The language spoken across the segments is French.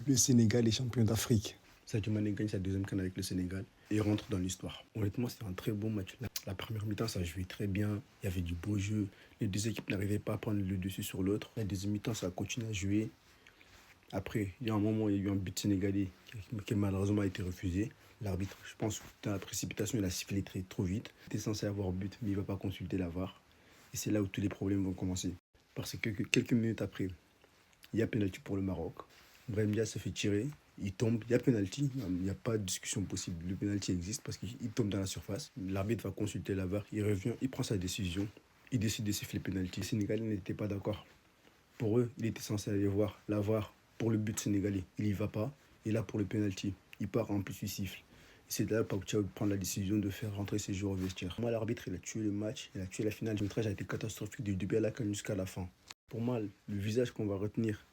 Le Sénégal est champion d'Afrique. Sadio Mané gagne sa deuxième CAN avec le Sénégal et rentre dans l'histoire. Honnêtement, c'était un très bon match. La première mi-temps, ça jouait très bien. Il y avait du beau jeu. Les deux équipes n'arrivaient pas à prendre le dessus sur l'autre. La deuxième mi-temps, ça a continué à jouer. Après, il y a un moment, il y a eu un but sénégalais qui malheureusement a été refusé. L'arbitre, je pense, dans la précipitation, il a sifflé trop vite. Il était censé avoir but, mais il ne va pas consulter la VAR. Et c'est là où tous les problèmes vont commencer. Parce que quelques minutes après, il y a pénalty pour le Maroc. Brahim Diaz se fait tirer, il tombe, il y a pénalty, il n'y a pas de discussion possible. Le pénalty existe parce qu'il tombe dans la surface. L'arbitre va consulter la VAR, il revient, il prend sa décision, il décide de siffler pénalty. Les Sénégalais n'étaient pas d'accord. Pour eux, il était censé aller voir la VAR pour le but sénégalais. Il n'y va pas. Et là, pour le pénalty, il part en plus, il siffle. Et c'est là que Pape Thiaw prend la décision de faire rentrer ses joueurs au vestiaire. Moi, l'arbitre, il a tué le match, il a tué la finale. Le arbitrage a été catastrophique du début à la fin jusqu'à la fin. Pour moi, le visage qu'on va retenir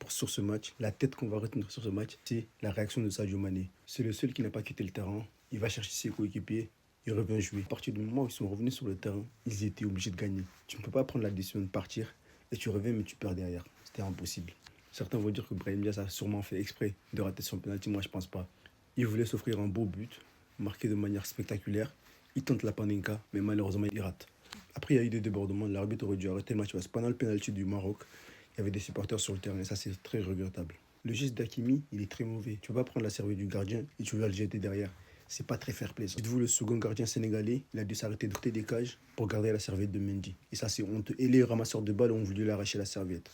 sur ce match, la tête qu'on va retenir sur ce match, c'est la réaction de Sadio Mané. C'est le seul qui n'a pas quitté le terrain. Il va chercher ses coéquipiers, il revient jouer. À partir du moment où ils sont revenus sur le terrain, ils étaient obligés de gagner. Tu ne peux pas prendre la décision de partir et tu reviens mais tu perds derrière. C'était impossible. Certains vont dire que Brahim Diaz a sûrement fait exprès de rater son penalty. Moi, je pense pas. Il voulait s'offrir un beau but, marqué de manière spectaculaire. Il tente la panenka, mais malheureusement, il rate. Après, il y a eu des débordements. L'arbitre aurait dû arrêter le match parce que pendant le penalty du Maroc, il y avait des supporters sur le terrain et ça, c'est très regrettable. Le geste d'Hakimi, il est très mauvais. Tu ne peux pas prendre la serviette du gardien et tu vas le jeter derrière. C'est pas très fair play. Dites-vous, le second gardien sénégalais, il a dû s'arrêter de côté des cages pour garder la serviette de Mendy. Et ça, c'est honteux. Et les ramasseurs de balles ont voulu l'arracher la serviette.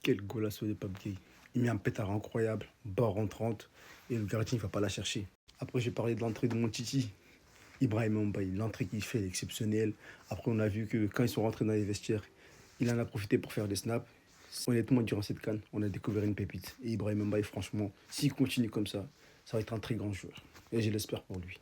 Quel golasso de Pape Gueye. Il met un pétard incroyable, barre rentrante, et le gardien ne va pas la chercher. Après, j'ai parlé de l'entrée de mon Titi, Ibrahim Mbaye. L'entrée qu'il fait est exceptionnelle. Après, on a vu que quand ils sont rentrés dans les vestiaires, il en a profité pour faire des snaps. Honnêtement, durant cette CAN, on a découvert une pépite. Et Ibrahim Mbaye, franchement, s'il continue comme ça va être un très grand joueur. Et je l'espère pour lui.